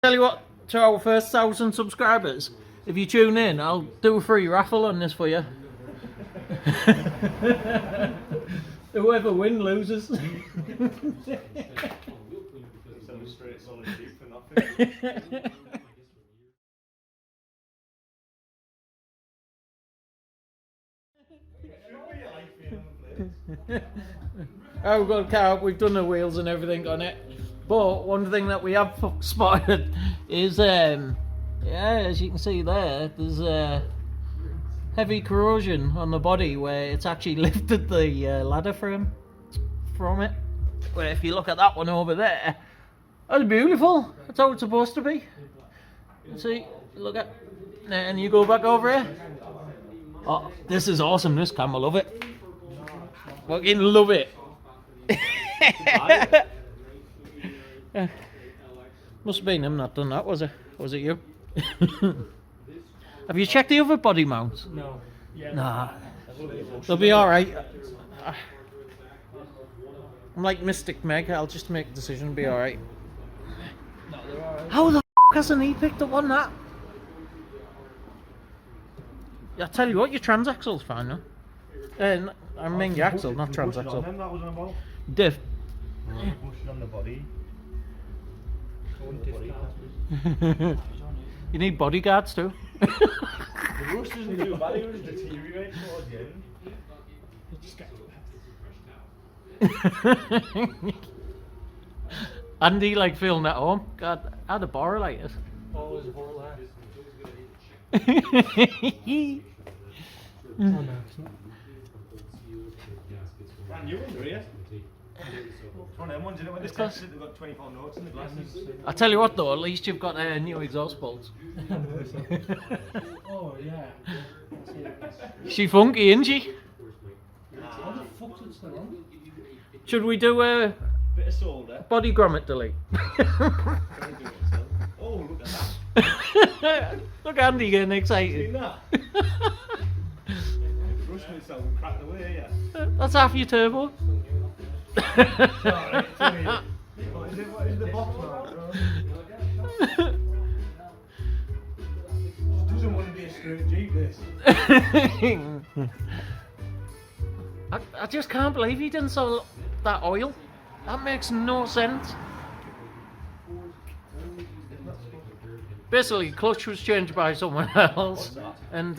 Tell you what, to our first 1,000 subscribers, if you tune in, I'll do a free raffle on this for you. Whoever wins loses. Straight solid sheep for nothing. Oh, we've got a car, we've done the wheels and everything on it. But one thing that we have spotted is, yeah, as you can see there, there's heavy corrosion on the body where it's actually lifted the ladder frame from it. Where if you look at that one over there, that's beautiful. That's how it's supposed to be. See, look at, and you go back over here. Oh, this is awesome, this cam, I love it. Fucking love it. Must have been him that done that, was it? Was it you? Have you checked the other body mounts? No. Yeah. Nah. They'll be alright. I'm like Mystic Meg, I'll just make a decision and be alright. No, they're alright. How the f hasn't he picked up on that? I tell you what, your transaxle's fine now. I mean your axle, not transaxle. That wasn't about. Diff. Bushing on the body. You need bodyguards too. The rust isn't too bad, it was deteriorating towards the end. Andy like feeling at home. God, I had a bar like this. Always a whole lot. Oh no, it's not. Brand new ones, are you? It's one of them ones, isn't it? When they tested it, they've got 24 notes in the glasses. I tell you what though, at least you've got new exhaust bolts. Oh yeah. She funky, isn't she? How the fuck is that on? Should we do a Bit of solder. body grommet delete? Oh, look at that. Look at Andy getting Seen excited. that? The rust when it's all cracked away, yeah. That's half your turbo. Alright, tell me. What is the box now? Doesn't want to be a straight Jeep, this. I just can't believe he didn't sell that oil. That makes no sense. Basically, clutch was changed by someone else, and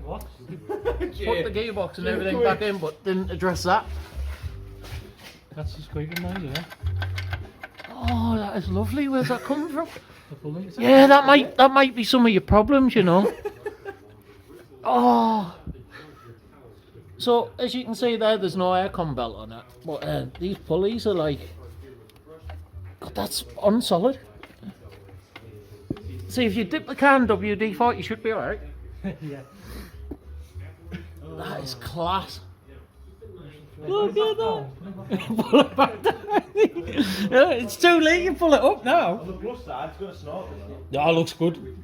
What? put the gearbox and everything back in, but didn't address that. That's the squeaking noise, yeah. Oh, that is lovely. Where's that coming from? The pulley. Yeah, that might be some of your problems, you know. Oh. So as you can see there's no aircon belt on it, but these pulleys are like, God, that's unsolid. See, if you dip the car in WD-40, you should be alright. Yeah. That is class. Look at that. Pull it back down. Yeah, it's too late, you pull it up now. On the plus side, it's got a snort. That looks good.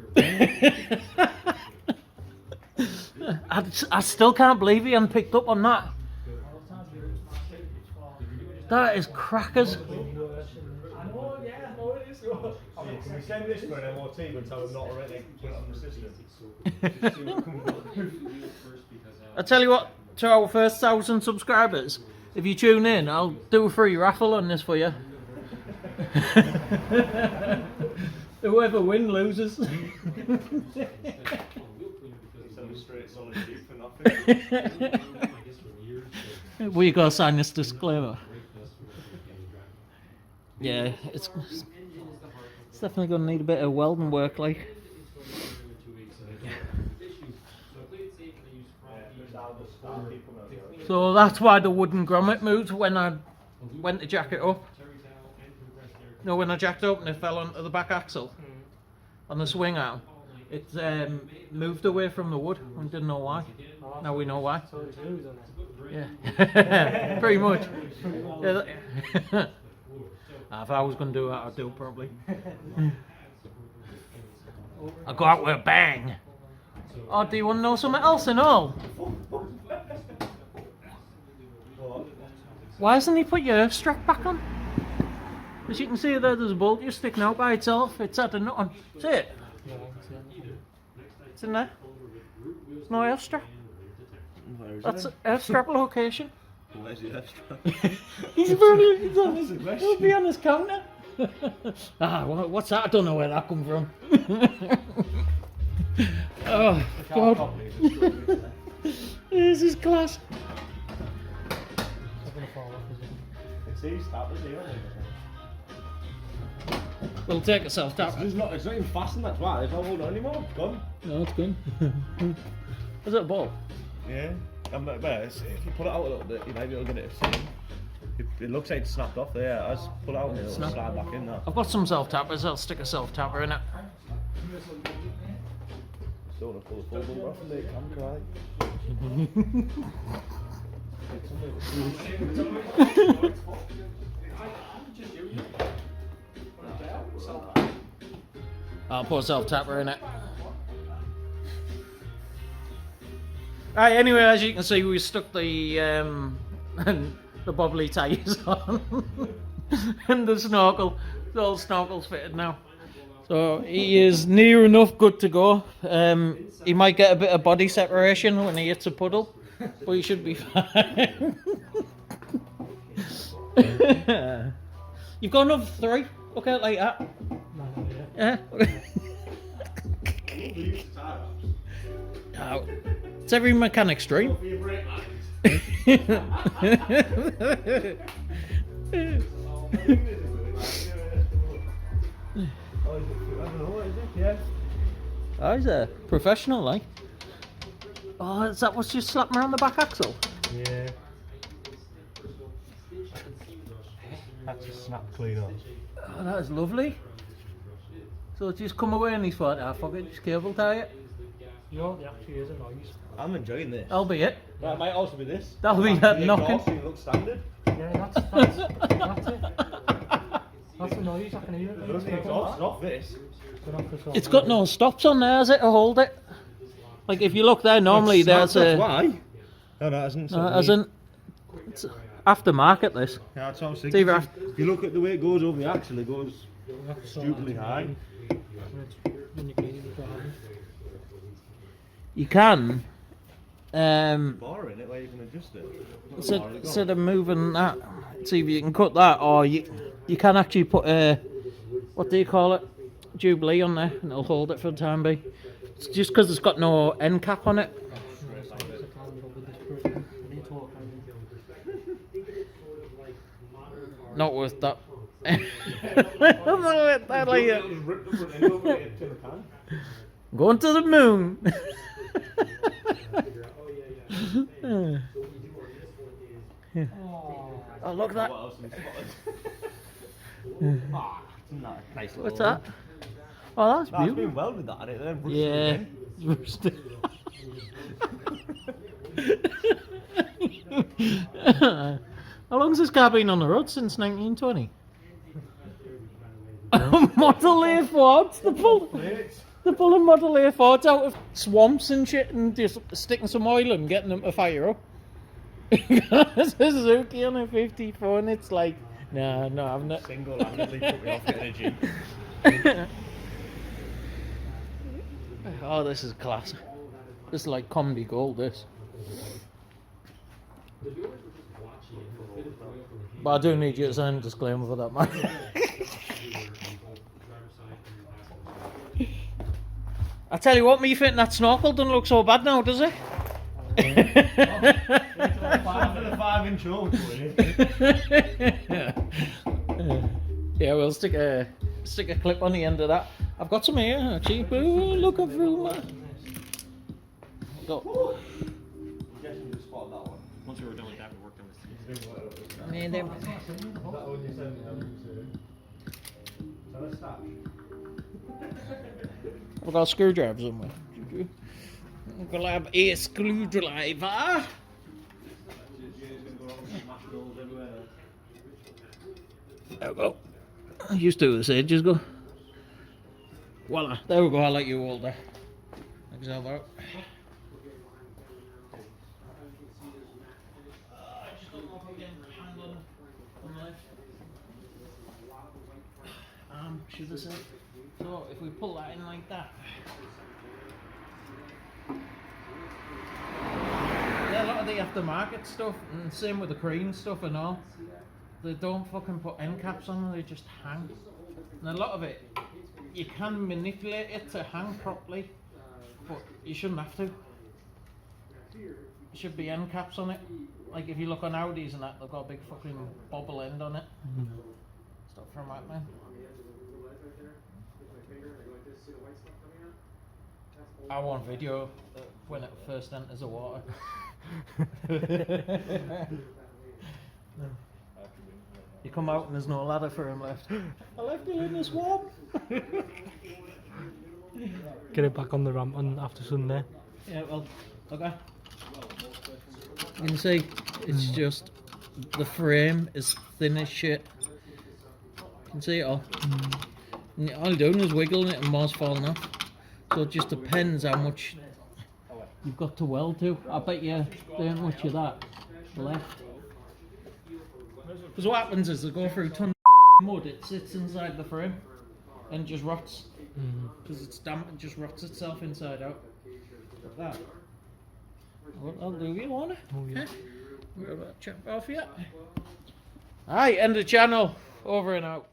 I still can't believe he hadn't picked up on that. That is crackers. Can we send this for an MOT and tell them not already put it on the system? I tell you what, to our first 1,000 subscribers, if you tune in, I'll do a free raffle on this for you. Whoever wins loses. Straight solid sheep for nothing. We gotta sign this disclaimer. Yeah, it's definitely gonna need a bit of welding work, like. So that's why the wooden grommet moved when I went to jack it up. No, when I jacked up and it fell onto the back axle on the swing arm. It moved away from the wood. We didn't know why. Now we know why. So it's loose on it. Yeah, pretty much. Yeah, if I was going to do that, I'd do it probably. I'd go out with a bang. Oh, do you want to know something else and all? Why hasn't he put your earth strap back on? As you can see there, there's a bolt just sticking out by itself. It's at a nut on. See it? No, I can see it. It's in there. There's no air strap. Where is That's it? air strap location. Where's the extra? He's he'll be on his counter. What's that? I don't know where that come from. Oh, God. This is class. It's not gonna fall off, is it? It's these tappers here. We'll take a self-tap. It's not even fastened, that's why. It's not holding on anymore. It's gone. No, it's good. Is it a ball? Yeah. If you pull it out a little bit, you might be able to get it seen. It looks like it's snapped off there. I just pull it out and it'll Snap. slide back in there. I've got some self-tappers. I'll stick a self-tapper in it. Still want to pull the full bumper off and they can cry. I'll put a self-tapper in it. Right, anyway, as you can see, we stuck the bobbly tyres on and the snorkel. The old snorkel's fitted now. So he is near enough good to go. He might get a bit of body separation when he hits a puddle, but he should be fine. You've got another 3. Look out like that. No, yeah. Oh, it's every mechanic's dream. Oh, he's a professional, like. Oh, is that what's just slapping around the back axle? Yeah. That's just snapped clean off. Oh, that is lovely. So it's just come away and he's thought, ah, fuck it, just cable tie it. You know, it actually is a noise. I'm enjoying this. That'll be it. That might also be this. That'll be that knocking. It looks standard. Yeah, that's it. That's a noise, I can hear it. It's not this. It's got no stops on there, has it, to hold it? Like if you look there, normally there's a... Why? No, it hasn't. No, it hasn't. It's aftermarket, this. Yeah, that's what I was It's thinking. either If you look at the way it goes over the axle, it goes stupidly high. You can, Bar in it where you can adjust it. instead of moving that, see if you can cut that, or you can actually put a, what do you call it, Jubilee on there, and it'll hold it for the time being. It's just because it's got no end cap on it. Not worth that. Going to the moon. Oh, look at that. Nice little What's that? Oh, that's That's beautiful. been welded that and it then rusted Yeah. again. How long's this car been on the road? Since 1920? Model A Fords. They're pulling Model A Fords out of swamps and shit and just sticking some oil and getting them to fire up. It's a Suzuki on a 54 and it's like, no, I'm not. Single-handedly put me off getting a Jeep. Oh, this is class. This is like comedy gold, this. But I do need you to sign a disclaimer for that, man. I tell you what, me fitting that snorkel doesn't look so bad now, does it? For the 5-inch hole. Yeah, we'll stick a clip on the end of that. I've got some here, actually. Ooh, look through that. Go. I'm guessing you spotted that one. Once we were done with that, we worked on this. Man, them- We've got a screwdriver somewhere. We'll have a screwdriver. There we go. Used to this edge, just go. Voila, there we go. I like you all there. Like yourself out. should I say? So if we pull that in like that. Yeah, a lot of the aftermarket stuff, and same with the crane stuff and all. They don't fucking put end caps on them, they just hang. And a lot of it, you can manipulate it to hang properly, but you shouldn't have to. There should be end caps on it. Like if you look on Audis and that, they've got a big fucking bobble end on it. Stuff from that, man. I want video when it first enters the water. You come out and there's no ladder for him left. I left it in the swamp. Get it back on the ramp on after Sunday. Yeah, well, okay. You can see it's just the frame is thin as shit. You can see it all. And all you're doing is wiggling it and more's falling off. So it just depends how much you've got to weld to. I bet you there ain't much of that left. Because what happens is they go through a ton of mud, it sits inside the frame and just rots. Because it's damp and just rots itself inside out. Like that. Well, I'll do you want it? Oh, yeah. We're about to chop off yet. Alright, end of the channel. Over and out.